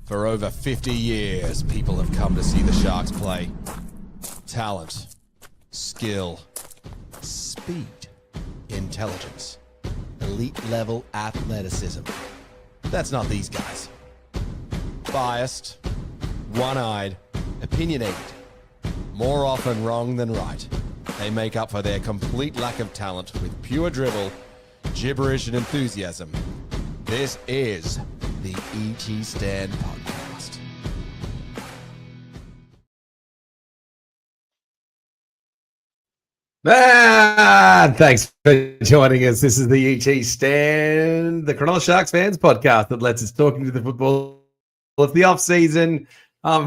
For over 50 years, people have come to see the Sharks play. Talent, skill, speed, intelligence, elite-level athleticism. That's not these guys. Biased, one-eyed, opinionated. More often wrong than right. They make up for their complete lack of talent with pure dribble, gibberish, and enthusiasm. This is the E.T. Stand Podcast. Thanks for joining us. This is the E.T. Stand, the Cronulla Sharks fans podcast that lets us talk into the football of the off-season.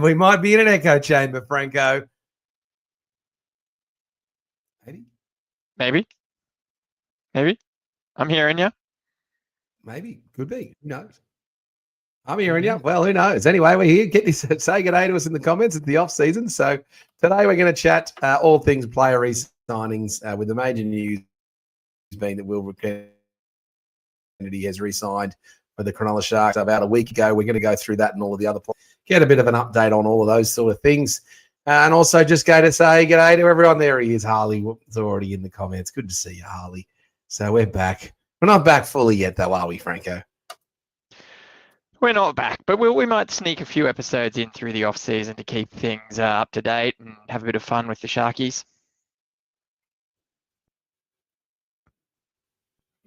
We might be in an echo chamber, Franco. Maybe. I'm hearing you. Maybe. Could be. Who knows? I'm hearing you. Well, who knows? Anyway, we're here. Get this, say good day to us in the comments. It's the off-season. So today we're going to chat all things player re-signings with the major news being that Will Kennedy has re-signed for the Cronulla Sharks about a week ago. We're going to go through that and all of the other players. Get a bit of an update on all of those sort of things. And also just go to say good day to everyone. There he is, Harley. It's already in the comments. Good to see you, Harley. So we're back. We're not back fully yet, though, are we, Franco? We're not back, but we might sneak a few episodes in through the off-season to keep things up to date and have a bit of fun with the Sharkies.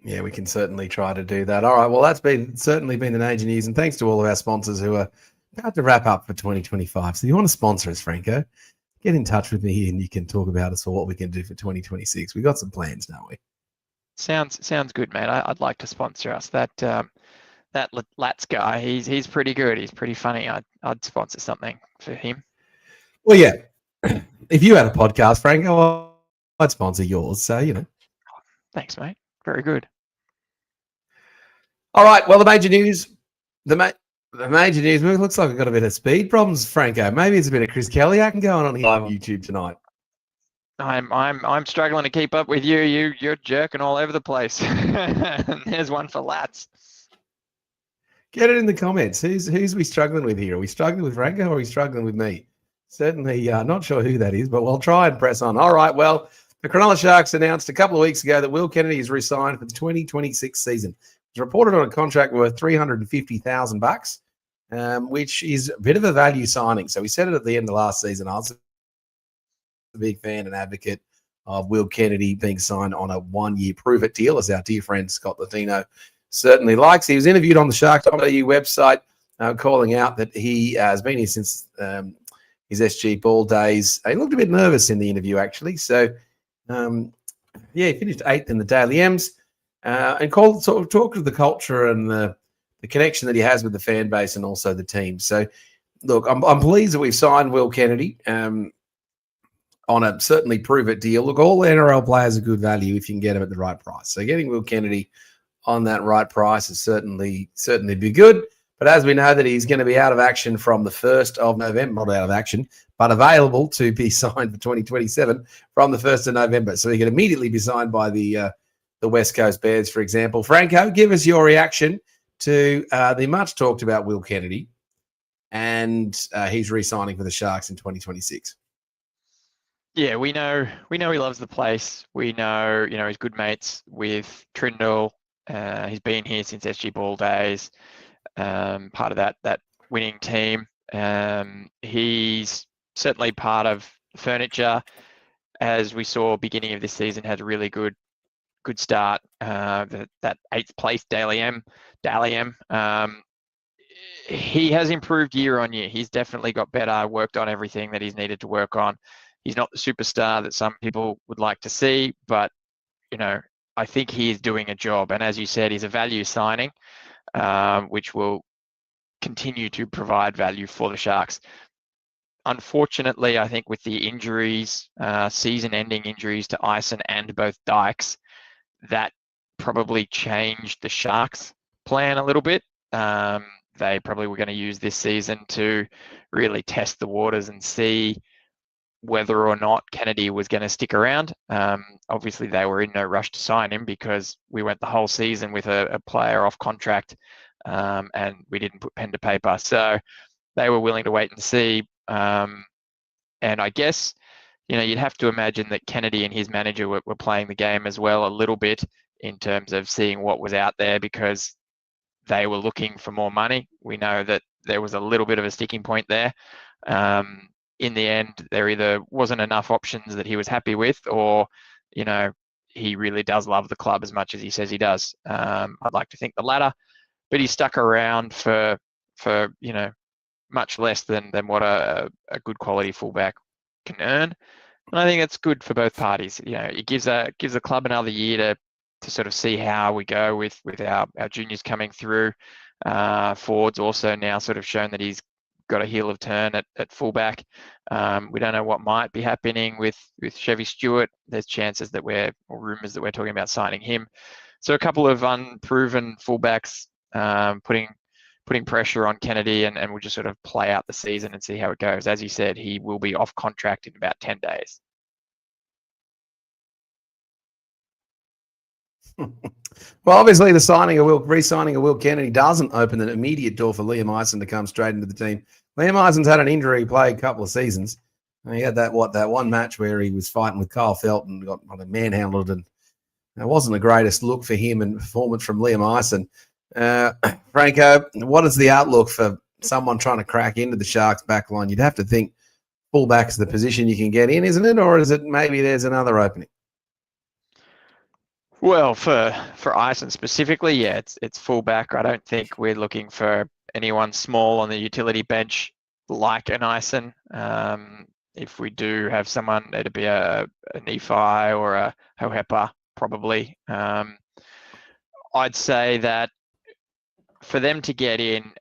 Yeah, we can certainly try to do that. All right, well, that's certainly been the major news, and thanks to all of our sponsors who are about to wrap up for 2025. So if you want to sponsor us, Franco, get in touch with me and you can talk about us or what we can do for 2026. We've got some plans, don't we? Sounds good, mate. I'd like to sponsor us. That Lats guy, he's pretty good. He's pretty funny. I'd sponsor something for him. Well, yeah. If you had a podcast, Franco, I'd sponsor yours. So, you know. Thanks, mate. Very good. All right. Well, the major news. The major news. It looks like we've got a bit of speed problems, Franco. Maybe it's a bit of Chris Kelly going on here on YouTube tonight. I'm struggling to keep up with you. You're jerking all over the place. There's one for Lats. Get it in the comments. Who's we struggling with here? Are we struggling with Franco or are we struggling with me? Certainly not sure who that is, but we'll try and press on. All right, well, the Cronulla Sharks announced a couple of weeks ago that Will Kennedy is re-signed for the 2026 season. He's reported on a contract worth $350,000, which is a bit of a value signing. So we said it at the end of last season. I was a big fan and advocate of Will Kennedy being signed on a one-year prove-it deal, as our dear friend Scott Latino certainly likes. He was interviewed on the Sharks.eu website calling out that he has been here since his SG Ball days. He looked a bit nervous in the interview, actually. So, he finished 8th in the Daily M's and talked of the culture and the connection that he has with the fan base and also the team. So, look, I'm pleased that we've signed Will Kennedy on a certainly prove-it deal. Look, all NRL players are good value if you can get them at the right price. So getting Will Kennedy on that right price is certainly be good. But as we know that he's going to be out of action from the 1st of November, not out of action, but available to be signed for 2027 from the 1st of November. So he can immediately be signed by the West Coast Bears, for example. Franco, give us your reaction to the much talked about Will Kennedy and he's re-signing for the Sharks in 2026. Yeah, we know he loves the place. We know, he's good mates with Trindle. He's been here since SG Ball days, part of that winning team. He's certainly part of furniture. As we saw beginning of this season, had a really good start. That 8th place Daily M. He has improved year on year. He's definitely got better, worked on everything that he's needed to work on. He's not the superstar that some people would like to see, but, I think he is doing a job. And as you said, he's a value signing, which will continue to provide value for the Sharks. Unfortunately, I think with the injuries, season-ending injuries to Ison and both Dykes, that probably changed the Sharks' plan a little bit. They probably were going to use this season to really test the waters and see whether or not Kennedy was going to stick around. Obviously, they were in no rush to sign him because we went the whole season with a player off contract and we didn't put pen to paper. So they were willing to wait and see. And I guess, you'd have to imagine that Kennedy and his manager were playing the game as well a little bit in terms of seeing what was out there, because they were looking for more money. We know that there was a little bit of a sticking point there. In the end, there either wasn't enough options that he was happy with, or, he really does love the club as much as he says he does. I'd like to think the latter, but he stuck around for much less than what a good quality fullback can earn. And I think it's good for both parties. It gives the club another year to sort of see how we go with our juniors coming through. Ford's also now sort of shown that he's got a heel of turn at fullback. We don't know what might be happening with Chevy Stewart. There's chances or rumours that we're talking about signing him. So a couple of unproven fullbacks putting pressure on Kennedy, and we'll just sort of play out the season and see how it goes. As you said, he will be off contract in about 10 days. Well, obviously, re-signing of Will Kennedy doesn't open an immediate door for Liam Eisen to come straight into the team. Liam Eisen's had an injury. He played a couple of seasons. He had that one match where he was fighting with Kyle Felt and got manhandled, and it wasn't the greatest look for him and performance from Liam Eisen. Franco, what is the outlook for someone trying to crack into the Sharks back line? You'd have to think fullback's the position you can get in, isn't it? Or is it maybe there's another opening? Well, for Eisen specifically, yeah, it's fullback. I don't think we're looking for anyone small on the utility bench like an Eisen. If we do have someone, it'd be a Nephi or a Hohepa, probably. I'd say that for them to get in,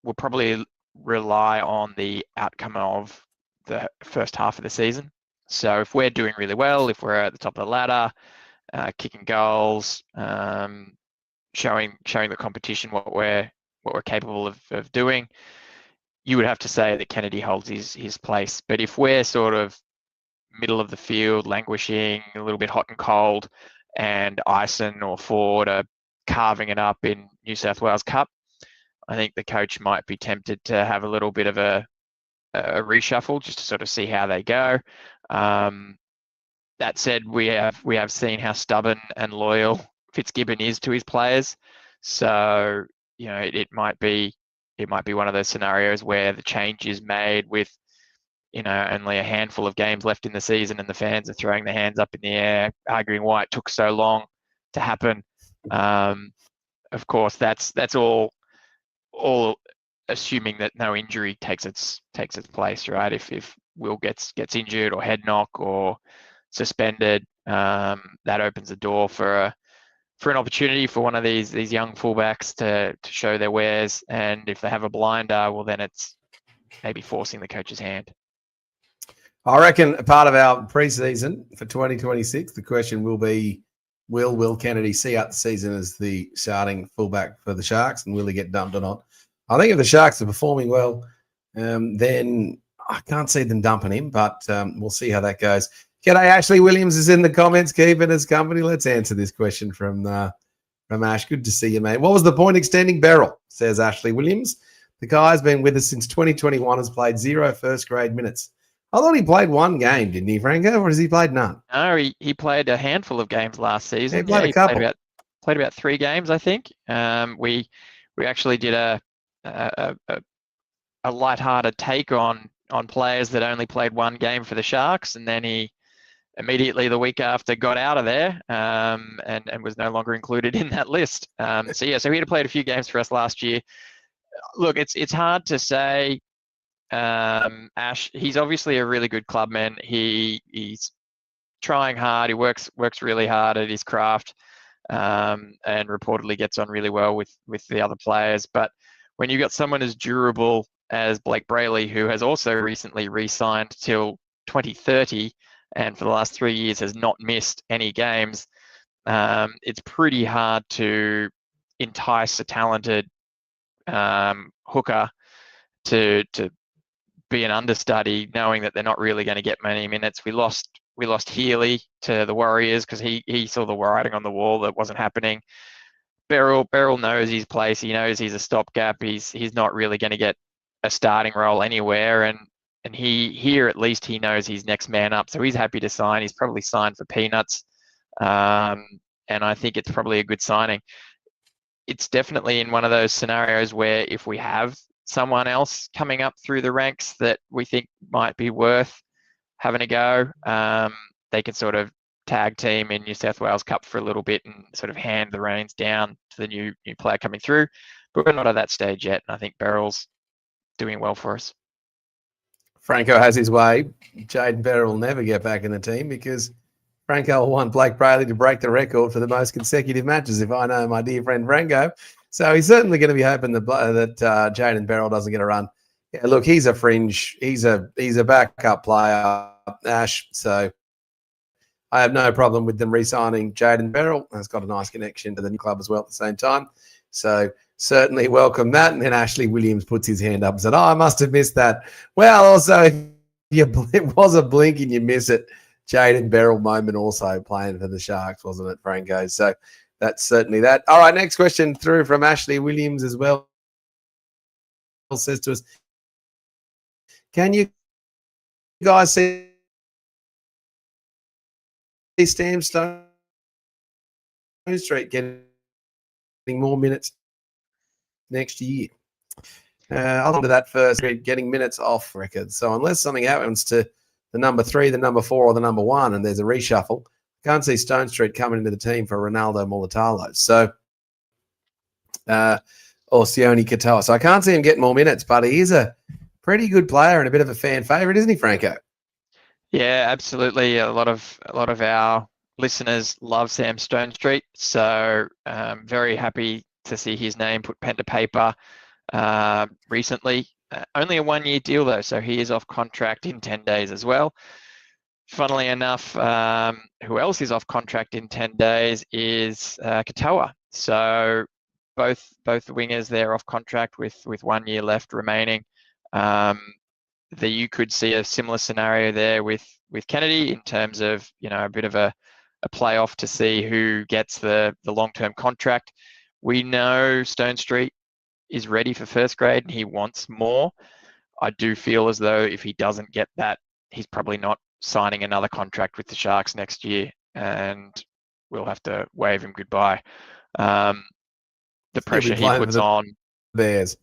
we'll probably rely on the outcome of the first half of the season. So if we're doing really well, if we're at the top of the ladder, kicking goals, showing the competition what we're capable of doing, you would have to say that Kennedy holds his place. But if we're sort of middle of the field, languishing, a little bit hot and cold, and Eisen or Ford are carving it up in New South Wales Cup, I think the coach might be tempted to have a little bit of a reshuffle just to sort of see how they go. That said, we have seen how stubborn and loyal Fitzgibbon is to his players. So, it might be one of those scenarios where the change is made with, only a handful of games left in the season and the fans are throwing their hands up in the air, arguing why it took so long to happen. Of course, that's all assuming that no injury takes its place, right? If Will gets injured or head knock or suspended, that opens the door for an opportunity for one of these young fullbacks to show their wares. And if they have a blinder, well, then it's maybe forcing the coach's hand. I reckon a part of our preseason for 2026, the question will be, will Kennedy see out the season as the starting fullback for the Sharks, and will he get dumped or not? I think if the Sharks are performing well, then I can't see them dumping him, but we'll see how that goes. G'day, Ashley Williams is in the comments, keeping us company. Let's answer this question from Ash. Good to see you, mate. What was the point extending Beryl, says Ashley Williams. The guy's been with us since 2021, has played 0 first-grade minutes. I thought he played one game, didn't he, Franco, or has he played none? No, he played a handful of games last season. He played a couple. Played about 3 games, I think. We actually did a lighthearted take on players that only played 1 game for the Sharks, and then he immediately the week after got out of there and was no longer included in that list. So he had played a few games for us last year. Look, it's hard to say. Ash, he's obviously a really good clubman. He's trying hard. He works really hard at his craft, and reportedly gets on really well with the other players. But when you've got someone as durable as Blake Brayley, who has also recently re-signed till 2030, and for the last 3 years has not missed any games, it's pretty hard to entice a talented hooker to be an understudy, knowing that they're not really going to get many minutes. We lost Healy to the Warriors because he saw the writing on the wall that wasn't happening. Beryl knows his place. He knows he's a stopgap. He's not really going to get a starting role anywhere, and he here at least he knows he's next man up, so he's happy to sign. He's probably signed for peanuts, and I think it's probably a good signing. It's definitely in one of those scenarios where if we have someone else coming up through the ranks that we think might be worth having a go, they can sort of tag team in New South Wales Cup for a little bit and sort of hand the reins down to the new player coming through. But we're not at that stage yet, and I think Beryl's doing well for us. Franco has his way. Jaden Beryl will never get back in the team because Franco will want Blake Brayley to break the record for the most consecutive matches, if I know my dear friend Franco. So he's certainly going to be hoping that Jaden Beryl doesn't get a run. Yeah, look, he's a fringe. He's a backup player, Ash. So I have no problem with them re-signing Jaden Beryl. Has got a nice connection to the new club as well at the same time. So certainly welcome that. And then Ashley Williams puts his hand up and said, I must have missed that. Well, also, if it was a blink and you miss it, Jaden Beryl moment also playing for the Sharks, wasn't it, Franco? So that's certainly that. All right, next question through from Ashley Williams as well. Says to us, can you guys see Sam Stone Street getting more minutes next year? I'll come to that first. Getting minutes off record. So unless something happens to the number 3, the number 4, or the number 1, and there's a reshuffle, can't see Stone Street coming into the team for Ronaldo Mulatalo. So, or Sione Katoa. So I can't see him getting more minutes, but he is a pretty good player and a bit of a fan favourite, isn't he, Franco? Yeah, absolutely. A lot of our listeners love Sam Stone Street, so very happy to see his name put pen to paper recently. Only a 1-year deal though, so he is off contract in 10 days as well. Funnily enough, who else is off contract in 10 days is Katoa. So both the wingers there off contract with 1 year left remaining. You could see a similar scenario there with Kennedy in terms of a bit of a playoff to see who gets the long-term contract. We know Stone Street is ready for first grade and he wants more. I do feel as though if he doesn't get that, he's probably not signing another contract with the Sharks next year, and we'll have to wave him goodbye. The pressure he puts on Bears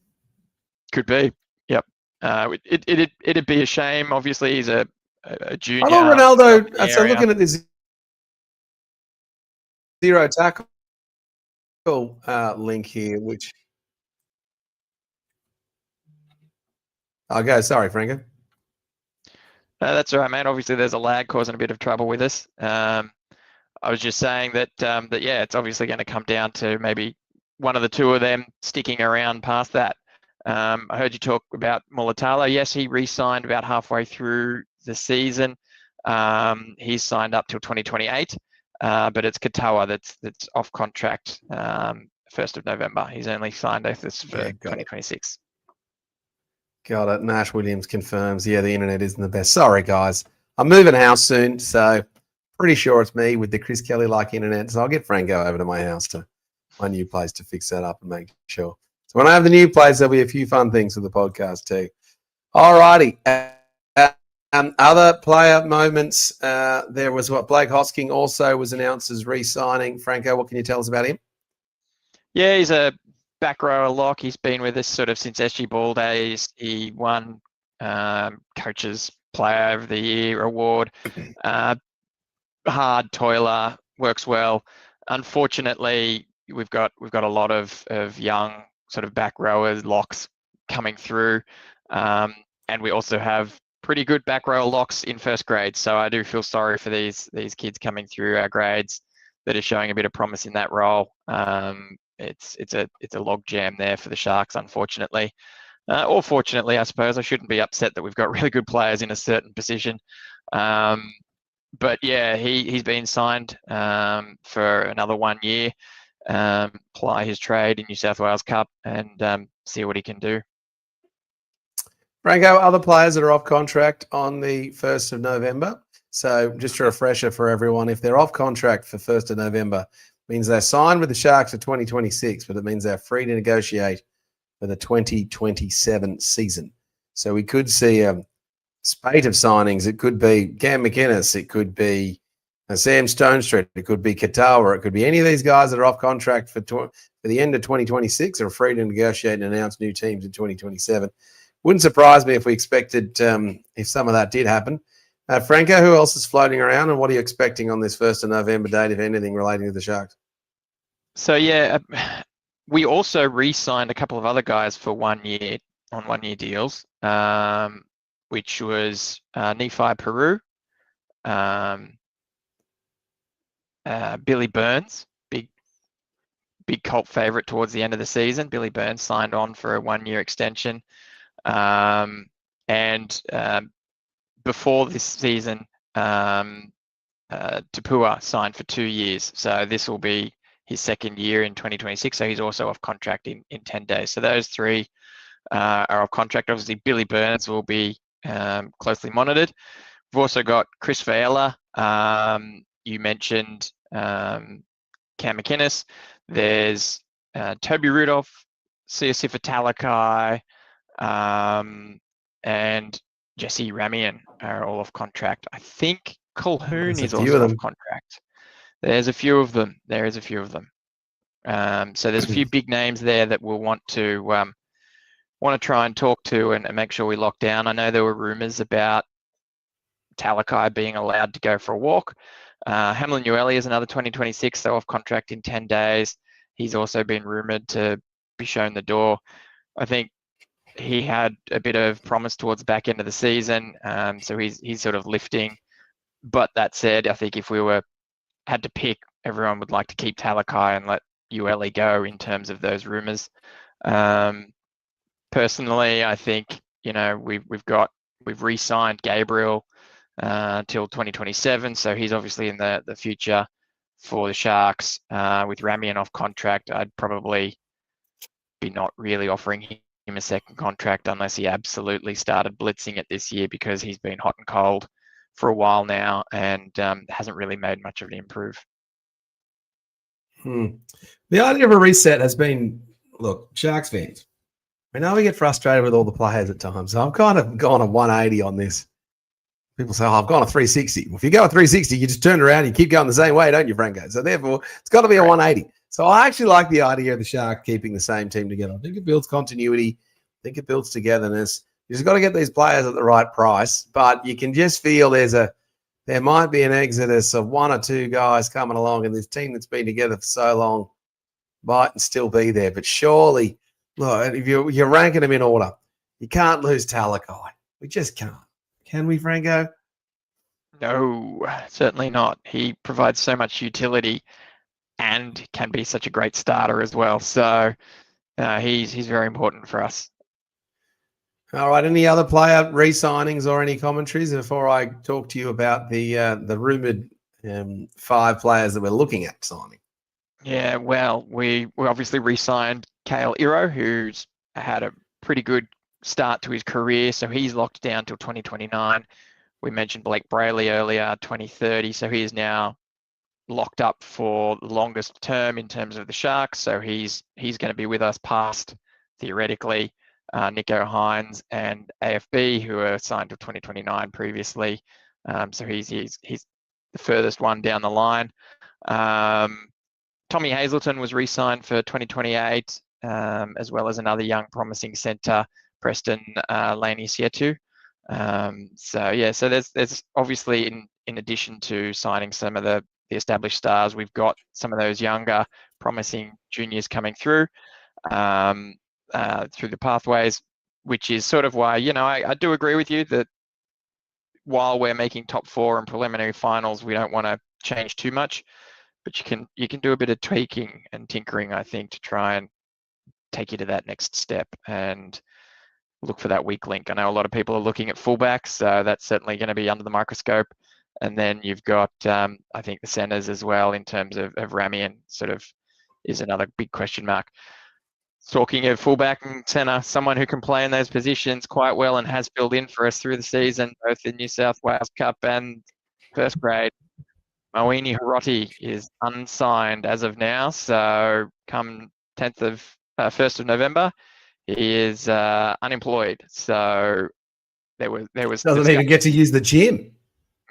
could be. Yep. It'd be a shame. Obviously, he's a junior. I thought Ronaldo. So looking at this zero tackle link here, which I'll go. Sorry, Franco. No, that's all right, mate. Obviously, there's a lag causing a bit of trouble with us. I was just saying that yeah, it's obviously going to come down to maybe one of the two of them sticking around past that. I heard you talk about Mulatalo. Yes, he re-signed about halfway through the season. He's signed up till 2028, but it's Katoa that's off contract 1st of November. He's only signed this for 2026. Got it. Nash Williams confirms. Yeah, the internet isn't the best. Sorry, guys. I'm moving house soon, so pretty sure it's me with the Chris Kelly-like internet. So I'll get Franco over to my house, to my new place, to fix that up and make sure. So when I have the new place, there'll be a few fun things with the podcast too. All righty. Other player moments. There was Blake Hosking also was announced as re-signing. Franco, what can you tell us about him? Yeah, he's a back rower lock. He's been with us sort of since SG Ball days. He won Coach's Player of the Year award. Hard toiler, works well. Unfortunately, we've got a lot of young sort of back rowers locks coming through, and we also have pretty good back rower locks in first grade. So I do feel sorry for these kids coming through our grades that are showing a bit of promise in that role. It's a log jam there for the Sharks, unfortunately, or fortunately, I suppose. I shouldn't be upset that we've got really good players in a certain position. But yeah, he's been signed for another 1 year. Ply his trade in New South Wales Cup and see what he can do. Franco, other players that are off contract on the 1st of November. So just a refresher for everyone, if they're off contract for 1st of November, means they're signed with the Sharks for 2026, but it means they're free to negotiate for the 2027 season. So we could see a spate of signings. It could be Cam McInnes. It could be Sam Stonestreet. It could be Katawa. It could be any of these guys that are off contract for the end of 2026 or free to negotiate and announce new teams in 2027. Wouldn't surprise me if we expected, if some of that did happen. Franco, who else is floating around, and what are you expecting on this 1st of November date, if anything, relating to the Sharks? So, yeah, we also re-signed a couple of other guys for 1 year on 1 year deals, which was Nephi Peru, Billy Burns, big cult favorite towards the end of the season. Billy Burns signed on for a 1 year extension. Before this season, Tapua signed for 2 years. So this will be his 2nd year in 2026. So he's also off contract in 10 days. So those 3 are off contract. Obviously, Billy Burns will be closely monitored. We've also got Chris Vela. You mentioned Cam McInnes. There's Toby Rudolph, Siosifa Talakai, and Jesse Ramian are all off contract. I think Colhoun is also off contract. There's a few of them. So there's a few big names there that we'll want to try and talk to and make sure we lock down. I know there were rumours about Talakai being allowed to go for a walk. Hamlin Ueli is another 2026, so off contract in 10 days. He's also been rumoured to be shown the door. I think he had a bit of promise towards the back end of the season, so he's sort of lifting. But that said, I think if we had to pick, everyone would like to keep Talakai and let Ueli go in terms of those rumours. Personally, I think we've re-signed Gabriel till 2027, so he's obviously in the future for the Sharks. With Ramian off contract, I'd probably be not really offering him a second contract unless he absolutely started blitzing it this year, because he's been hot and cold for a while now and hasn't really made much of an improve. The idea of a reset has been, look, Sharks fans, I know we get frustrated with all the players at times. So I've kind of gone a 180 on this. People say, I've gone a 360. Well, if you go a 360, you just turn around and you keep going the same way, don't you, Franco? So therefore, it's got to be a 180. So I actually like the idea of the Sharks keeping the same team together. I think it builds continuity. I think it builds togetherness. You just got to get these players at the right price. But you can just feel there might be an exodus of 1 or 2 guys coming along, and this team that's been together for so long might still be there. But surely, look, if you're ranking them in order, you can't lose Talakai. We just can't. Can we, Franco? No, certainly not. He provides so much utility and can be such a great starter as well. So he's very important for us. All right. Any other player re-signings or any commentaries before I talk to you about the rumoured 5 players that we're looking at signing? Yeah, well, we obviously re-signed Cale Iro, who's had a pretty good start to his career, so he's locked down till 2029. We mentioned Blake Brayley earlier, 2030, so he is now locked up for the longest term in terms of the Sharks, so he's going to be with us past, theoretically, Nico Hines and AFB, who are signed till 2029 previously. So he's the furthest one down the line. Tommy Hazleton was re-signed for 2028, as well as another young promising centre, Preston Laney-Sietu. So there's obviously, in addition to signing some of the established stars, we've got some of those younger promising juniors coming through the pathways, which is sort of why, I do agree with you that while we're making top 4 and preliminary finals, we don't want to change too much, but you can do a bit of tweaking and tinkering, I think, to try and take you to that next step and look for that weak link. I know a lot of people are looking at fullbacks, so that's certainly going to be under the microscope. And then you've got, I think, the centres as well, in terms of Ramian sort of is another big question mark. Talking of fullback and centre, someone who can play in those positions quite well and has filled in for us through the season, both in New South Wales Cup and first grade, Moini Hiroti is unsigned as of now. So come 1st of November, He is unemployed. So there was Doesn't even get to use the gym.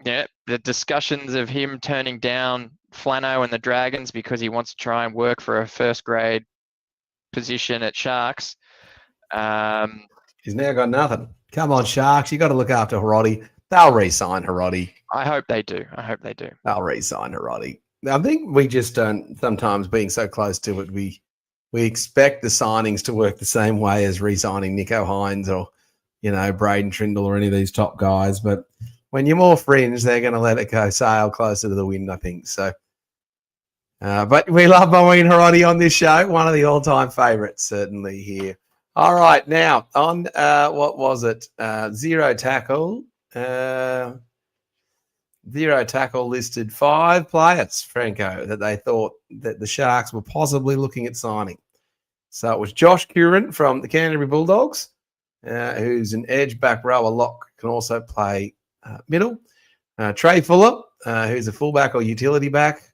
Yeah, the discussions of him turning down Flano and the Dragons because he wants to try and work for a first grade position at Sharks. He's now got nothing. Come on, Sharks. You got to look after Hiroti. They'll re-sign Hiroti. I hope they do. They'll re-sign Hiroti. I think we just don't, sometimes being so close to it, we expect the signings to work the same way as re-signing Nico Hines or, Braden Trindle or any of these top guys. But when you're more fringe, they're going to let it go sail closer to the wind, I think. So, but we love Moeen Hiroti on this show. One of the all-time favourites, certainly here. All right, now on what was it? Zero Tackle. Zero Tackle listed 5 players, Franco, that they thought that the Sharks were possibly looking at signing. So it was Josh Curran from the Canterbury Bulldogs, who's an edge, back row, a lock, can also play middle. Trey Fuller, who's a fullback or utility back.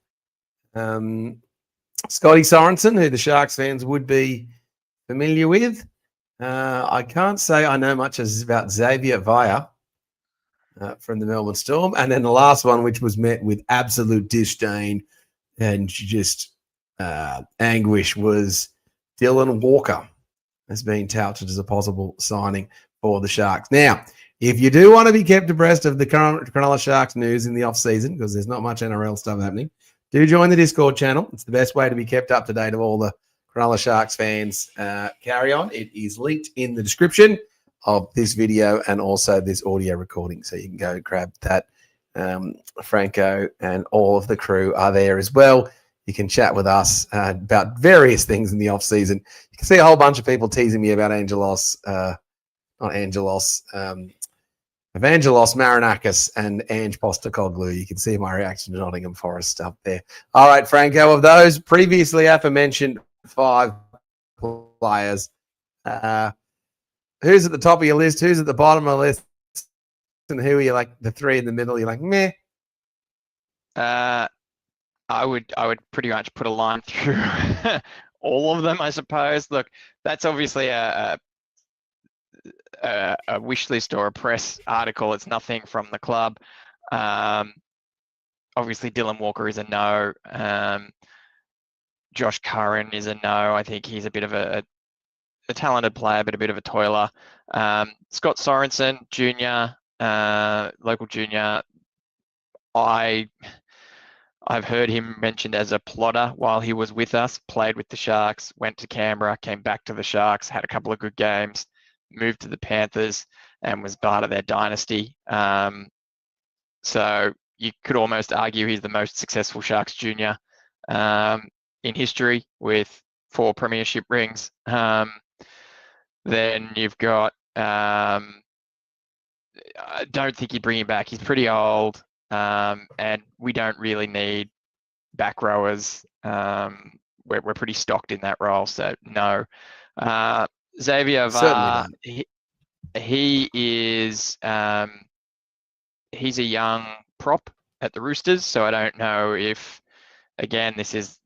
Scotty Sorensen, who the Sharks fans would be familiar with. I can't say I know much about Xavier Vaya from the Melbourne Storm. And then the last one, which was met with absolute disdain and just anguish, was Dylan Walker has been touted as a possible signing for the Sharks. Now, if you do want to be kept abreast of the current Cronulla Sharks news in the off-season, because there's not much NRL stuff happening, do join the Discord channel. It's the best way to be kept up to date of all the Cronulla Sharks fans carry on. It is linked in the description of this video and also this audio recording. So you can go grab that. Franco and all of the crew are there as well. You can chat with us about various things in the off-season. You can see a whole bunch of people teasing me about Evangelos Marinakis and Ange Postecoglou. You can see my reaction to Nottingham Forest up there. All right, Franco, of those previously aforementioned 5 players, who's at the top of your list? Who's at the bottom of the list? And who are you, like the 3 in the middle? You're like, meh. I would pretty much put a line through all of them, I suppose. Look, that's obviously a wish list or a press article. It's nothing from the club. Obviously, Dylan Walker is a no. Josh Curran is a no. I think he's a bit of a talented player, but a bit of a toiler. Scott Sorensen, junior, local junior. I've heard him mentioned as a plotter while he was with us, played with the Sharks, went to Canberra, came back to the Sharks, had a couple of good games, moved to the Panthers and was part of their dynasty. So you could almost argue he's the most successful Sharks junior in history with 4 premiership rings. Then you've got, I don't think you'd bring him back. He's pretty old. And we don't really need back rowers. We're pretty stocked in that role, so no. Xavier VAR, he is he's a young prop at the Roosters, so I don't know if, again, this is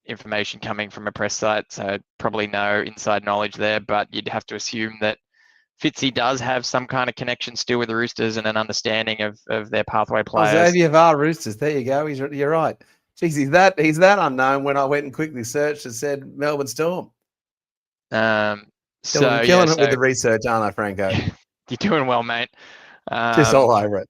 information coming from a press site, so probably no inside knowledge there, but you'd have to assume that Fitzy does have some kind of connection still with the Roosters and an understanding of their pathway players. Xavier VAR Roosters, there you go. You're right. Jeez, he's that unknown when I went and quickly searched and said Melbourne Storm. I'm killing it with the research, aren't I, Franco? You're doing well, mate. Just all over it.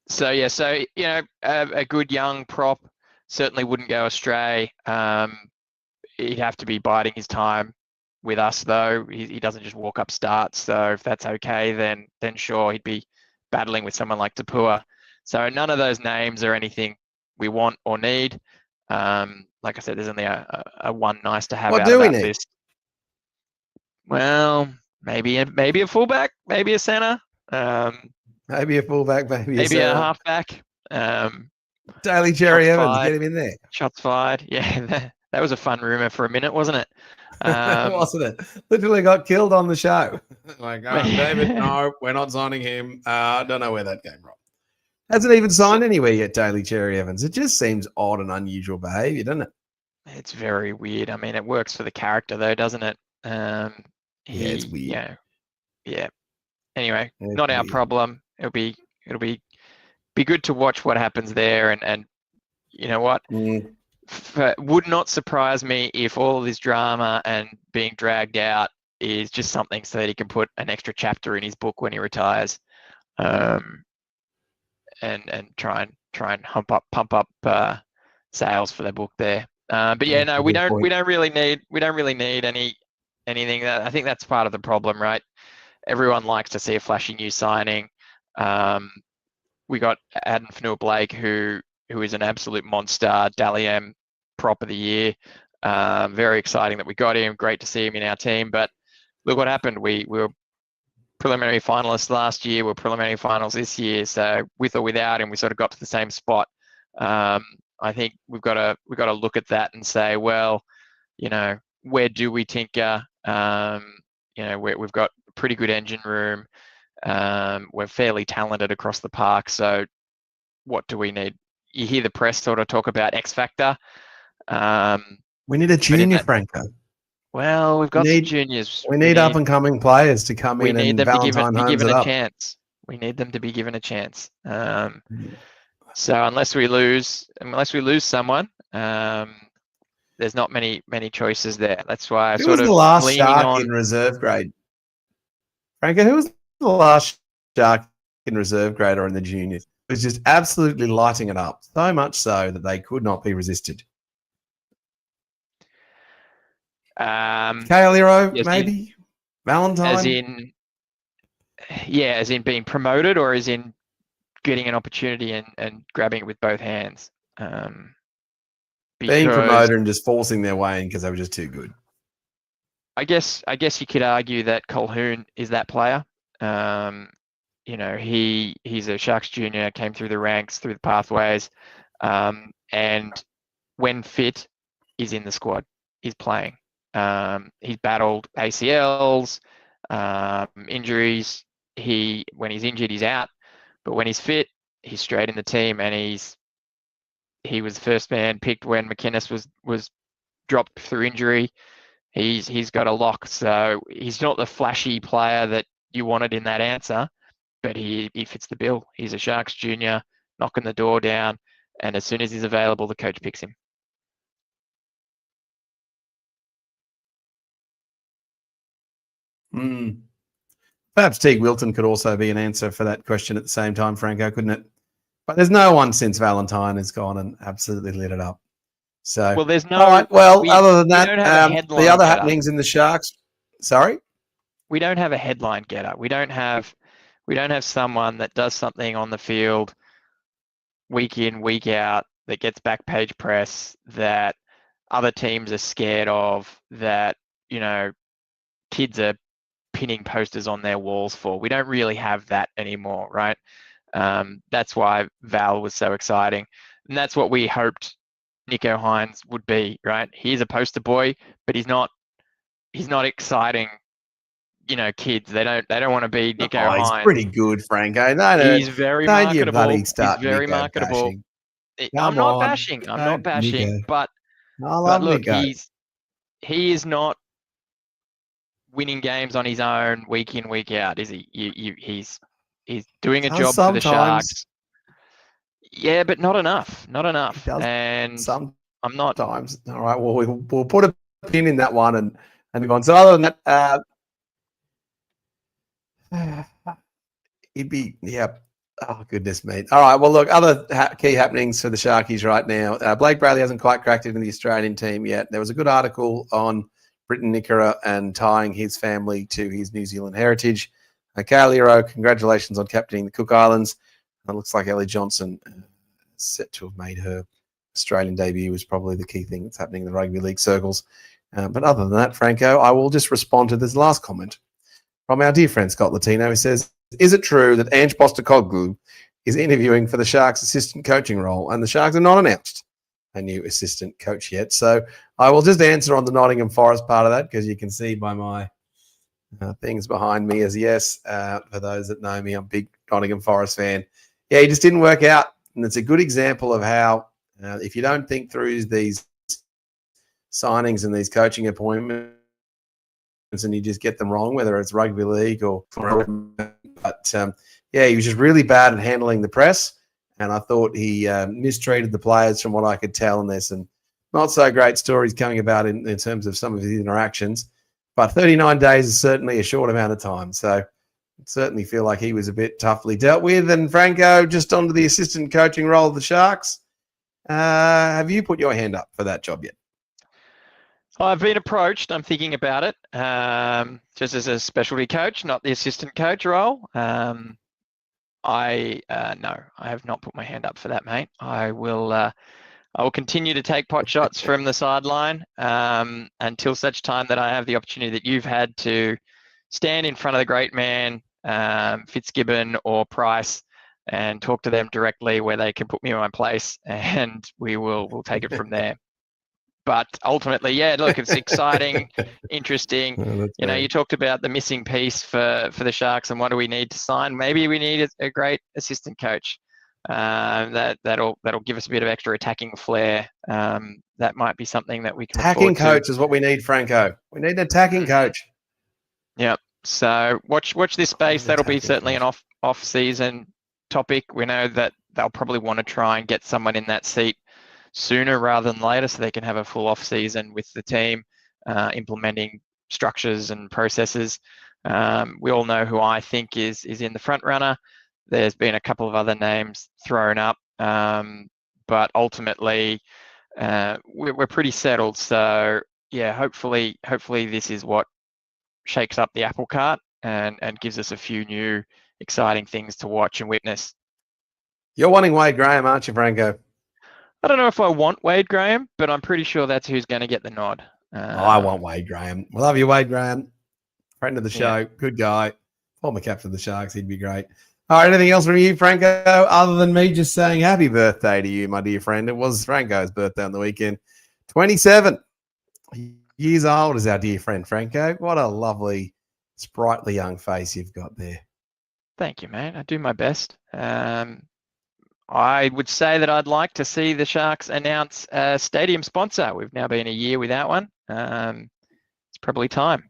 So a good young prop certainly wouldn't go astray. He'd have to be biding his time with us, though. He doesn't just walk up starts. So if that's okay, then sure, he'd be battling with someone like Tapua. So none of those names are anything we want or need. Like I said, there's only a one nice to have. What do we need? List. Well, maybe a fullback, maybe a center. Maybe a fullback, maybe a halfback. Daly Cherry Evans, get him in there. Shots fired. Yeah, that was a fun rumor for a minute, wasn't it? Wasn't it? Literally got killed on the show. David, no, we're not signing him. I don't know where that came from. Hasn't even signed anywhere yet, Daly Cherry Evans. It just seems odd and unusual behaviour, doesn't it? It's very weird. I mean, it works for the character, though, doesn't it? Yeah, it's weird. Yeah. Anyway, It's not our weird. problem. It'll be good to watch what happens there, and you know what? Mm. Would not surprise me if all of this drama and being dragged out is just something so that he can put an extra chapter in his book when he retires, and try and pump up sales for the book there. But yeah, That's no, a good point. we don't really need anything. I think that's part of the problem, right? Everyone likes to see a flashy new signing. We got Adam Fanua-Blake, who is an absolute monster, Dally M prop of the year. Very exciting that we got him. Great to see him in our team. But look what happened. We were preliminary finalists last year. We're preliminary finals this year. So with or without him, we sort of got to the same spot. I think we've got to look at that and say, well, you know, where do we tinker? You know, we've got a pretty good engine room. We're fairly talented across the park. So what do we need? You hear the press sort of talk about X Factor. We need a junior, Franco. Well, we've got some juniors. We need up and coming players to come in and Valentine be homes given it a up. chance. We need them to be given a chance. So unless we lose someone, there's not many choices there. That's why Who was the last shark in reserve grade? Franco, who was the last shark in reserve grade or in the juniors? It was just absolutely lighting it up, so much so that they could not be resisted. Kaoliro, maybe? Valentine? As in being promoted, or as in getting an opportunity and grabbing it with both hands? Being promoted and just forcing their way in because they were just too good. I guess you could argue that Colquhoun is that player. You know, he's a Sharks junior, came through the ranks, through the pathways, and when fit, is in the squad. He's playing. He's battled ACLs, injuries. When he's injured, he's out. But when he's fit, he's straight in the team, and he was the first man picked when McInnes was dropped through injury. He's got a lock, so he's not the flashy player that you wanted in that answer, but he fits the bill. He's a Sharks junior, knocking the door down, and as soon as he's available, the coach picks him. Perhaps Teague Wilton could also be an answer for that question at the same time, Franco, couldn't it? But there's no one since Valentine has gone and absolutely lit it up. So, well, there's no. All right. Well, other than that, the other getter. happenings in the Sharks. Sorry, we don't have a headline getter. We don't have someone that does something on the field week in, week out that gets back page press that other teams are scared of. That, you know, kids are pinning posters on their walls for. We don't really have that anymore, right? That's why Val was so exciting, and that's what we hoped Nicho Hynes would be, right? He's a poster boy, but he's not exciting, you know, kids. They don't want to be Nicho Hynes. He's pretty good, Franco. He's very marketable. He's very marketable. I'm not bashing, Nicho. but look, Nicho. he is not winning games on his own week in, week out, is he? He's doing a job for the Sharks. Yeah, but not enough. And I'm not. Times. All right. Well, we'll put a pin in that one and move on. So other than that, it'd be Oh goodness me. All right. Well, look. Other key happenings for the Sharkies right now. Blake Bradley hasn't quite cracked into the Australian team yet. There was a good article on Britton Nickera and tying his family to his New Zealand heritage. Kaoliro, congratulations on captaining the Cook Islands. It looks like Ellie Johnson set to have made her Australian debut was probably the key thing that's happening in the rugby league circles. But other than that, Franco, I will just respond to this last comment from our dear friend Scott Latino, who says, is it true that Ange Postecoglou is interviewing for the Sharks assistant coaching role and the Sharks have not announced a new assistant coach yet? So I will just answer on the Nottingham Forest part of that because you can see by my things behind me as yes. For those that know me, I'm a big Nottingham Forest fan. Yeah, he just didn't work out. And it's a good example of how if you don't think through these signings and these coaching appointments and you just get them wrong, whether it's rugby league or. But yeah, he was just really bad at handling the press, and I thought he mistreated the players from what I could tell. And there's some not so great stories coming about in terms of some of his interactions. But 39 days is certainly a short amount of time, so I certainly feel like he was a bit toughly dealt with. And Franco, just onto the assistant coaching role of the Sharks. Have you put your hand up for that job yet? I've been approached. I'm thinking about it, just as a specialty coach, not the assistant coach role. No, I have not put my hand up for that, mate. I will continue to take pot shots from the sideline until such time that I have the opportunity that you've had to stand in front of the great man, Fitzgibbon or Price, and talk to them directly where they can put me in my place, and we'll take it from there. But ultimately, yeah, look, it's exciting, interesting. You talked about the missing piece for the Sharks and what do we need to sign. Maybe we need a great assistant coach that'll give us a bit of extra attacking flair. That might be something that we can. Attacking coach is what we need, Franco. We need an attacking coach. Yep. So watch this space. That'll be certainly an off-season topic. We know that they'll probably want to try and get someone in that seat sooner rather than later, so they can have a full off season with the team, implementing structures and processes. We all know who I think is in the front runner. There's been a couple of other names thrown up, but ultimately we're pretty settled. So yeah, hopefully this is what shakes up the apple cart and gives us a few new exciting things to watch and witness. You're wanting Wade Graham, aren't you, Franco? I don't know if I want Wade Graham, but I'm pretty sure that's who's going to get the nod. I want Wade Graham. We love you, Wade Graham. Friend of the show. Yeah. Good guy. Former captain of the Sharks. He'd be great. All right, anything else from you, Franco, other than me just saying happy birthday to you, my dear friend? It was Franco's birthday on the weekend. 27 years old is our dear friend, Franco. What a lovely, sprightly young face you've got there. Thank you, man. I do my best. I would say that I'd like to see the Sharks announce a stadium sponsor. We've now been a year without one. It's probably time.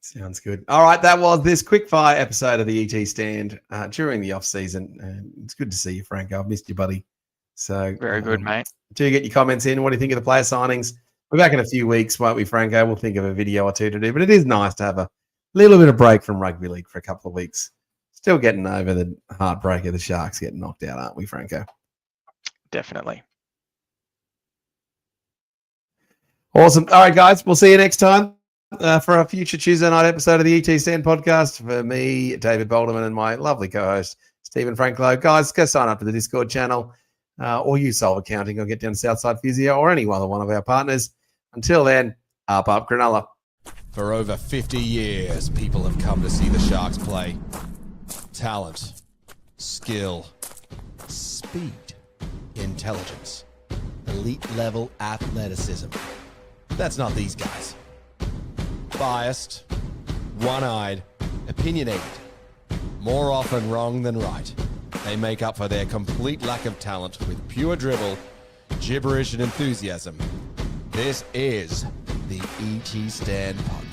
Sounds good. All right, that was this quickfire episode of the ET Stand during the off season. It's good to see you, Franco. I've missed you, buddy. So very good, mate. Do get your comments in. What do you think of the player signings? We're back in a few weeks, won't we, Franco? We'll think of a video or two to do, but it is nice to have a little bit of break from rugby league for a couple of weeks. Still getting over the heartbreak of the Sharks getting knocked out, aren't we, Franco? Definitely. Awesome. All right, guys. We'll see you next time for a future Tuesday night episode of the ET Stand podcast. For me, David Bolderman, and my lovely co-host, Stephen Franklow. Guys, go sign up to the Discord channel or use Solve Accounting or get down to Southside Physio or any other one of our partners. Until then, up, granola. For over 50 years, people have come to see the Sharks play. Talent, skill, speed, intelligence, elite level athleticism. That's not these guys. Biased, one-eyed, opinionated, more often wrong than right. They make up for their complete lack of talent with pure dribble, gibberish, and enthusiasm. This is the ET Stand Podcast.